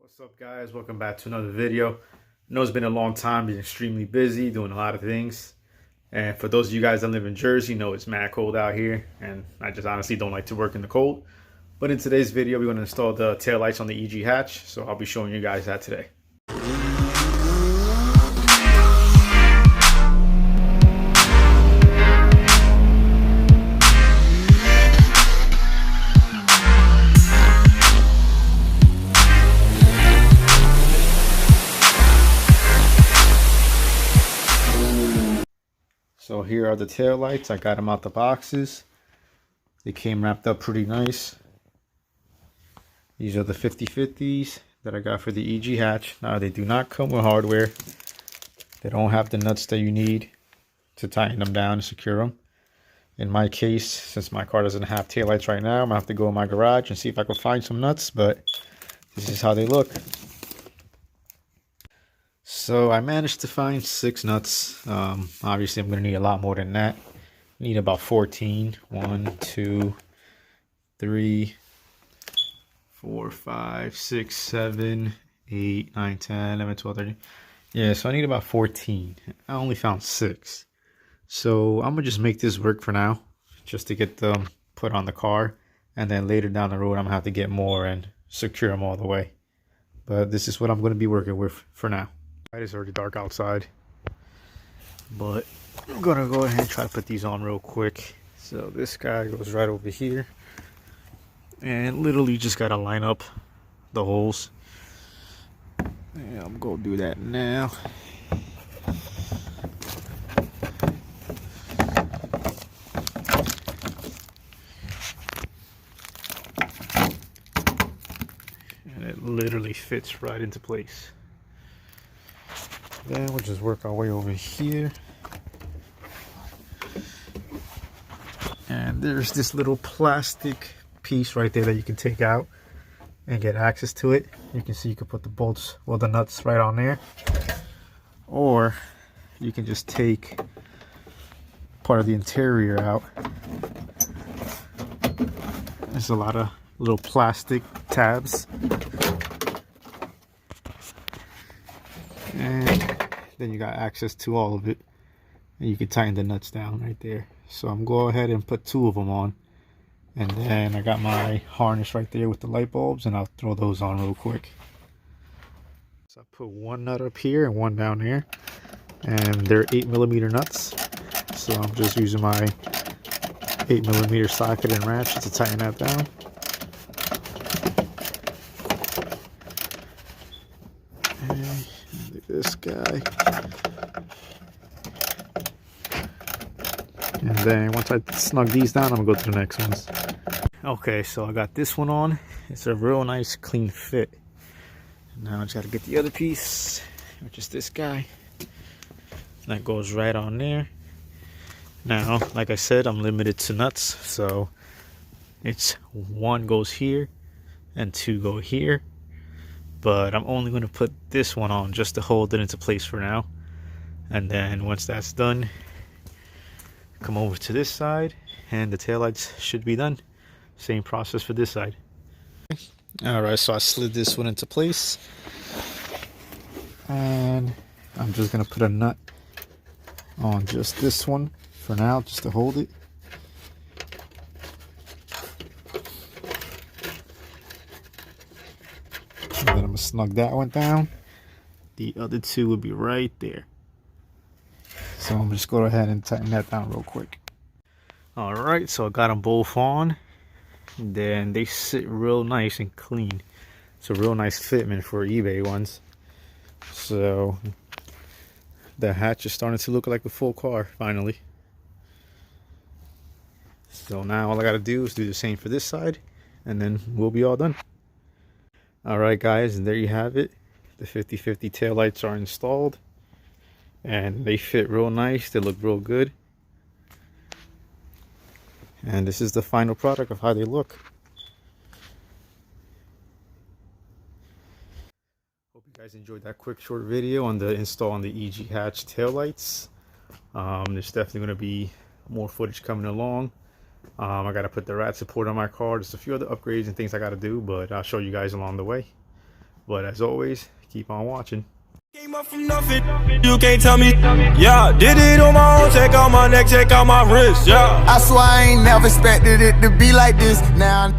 What's up, guys? Welcome back to another video. I know it's been a long time, been extremely busy doing a lot of things. And for those of you guys that live in Jersey, know it's mad cold out here, and I just honestly don't like to work in the cold. But in today's video, we're going to install the tail lights on the EG hatch, so I'll be showing you guys that today. So here are the tail lights. I got them out the boxes. They came wrapped up pretty nice. These are the 50/50s that I got for the EG hatch. Now they do not come with hardware. They don't have the nuts that you need to tighten them down and secure them. In my case, since my car doesn't have tail lights right now, I'm gonna have to go in my garage and see if I can find some nuts, but this is how they look. So I managed to find 6 nuts. Obviously I'm going to need a lot more than that. I need about 14. 1, 2, 3, 4, 5, 6, 7, 8, 9, 10, 11, 12, 13. Yeah, so I need about 14. I only found 6. So I'm going to just make this work for now, just to get them put on the car. And then later down the road, I'm going to have to get more and secure them all the way. But this is what I'm going to be working with for now. It's already dark outside, but I'm gonna go ahead and try to put these on real quick. So this guy goes right over here, and literally just gotta line up the holes. Yeah, I'm gonna do that now. And it literally fits right into place. Then we'll just work our way over here. And there's this little plastic piece right there that you can take out and get access to it. You can see you can put the bolts, well, the nuts right on there. Or you can just take part of the interior out. There's a lot of little plastic tabs. And then you got access to all of it, and you can tighten the nuts down right there. So I'm going to go ahead and put 2 of them on, and then I got my harness right there with the light bulbs, and I'll throw those on real quick. So I put 1 nut up here and 1 down there, and they're 8mm nuts. So I'm just using my 8mm socket and ratchet to tighten that down. This guy, and then once I snug these down, I'm gonna go to the next ones. Okay, so I got this one on. It's a real nice clean fit. Now I just gotta get the other piece, which is this guy, and that goes right on there. Now, like I said, I'm limited to nuts, so it's 1 goes here and 2 go here. But I'm only going to put this one on just to hold it into place for now. And then once that's done, come over to this side and the taillights should be done. Same process for this side. Alright, so I slid this one into place. And I'm just going to put a nut on just this one for now, just to hold it. And then I'm gonna snug that one down. The other 2 will be right there. So I'm just go ahead and tighten that down real quick. Alright, so I got them both on. Then they sit real nice and clean. It's a real nice fitment for eBay ones. So the hatch is starting to look like a full car finally. So now all I gotta do is do the same for this side, and then we'll be all done. Alright guys, and there you have it. The 50/50 taillights are installed, and they fit real nice. They look real good. And this is the final product of how they look. Hope you guys enjoyed that quick short video on the install on the EG hatch taillights. There's definitely going to be more footage coming along. I got to put the rat support on my car. Just a few other upgrades and things I got to do, but I'll show you guys along the way. But as always, keep on watching. Came up from nothing, you can't tell me. Yeah, did it on my own, check out my neck, check out my wrist, yeah. I swear I ain't never expected it to be like this. Now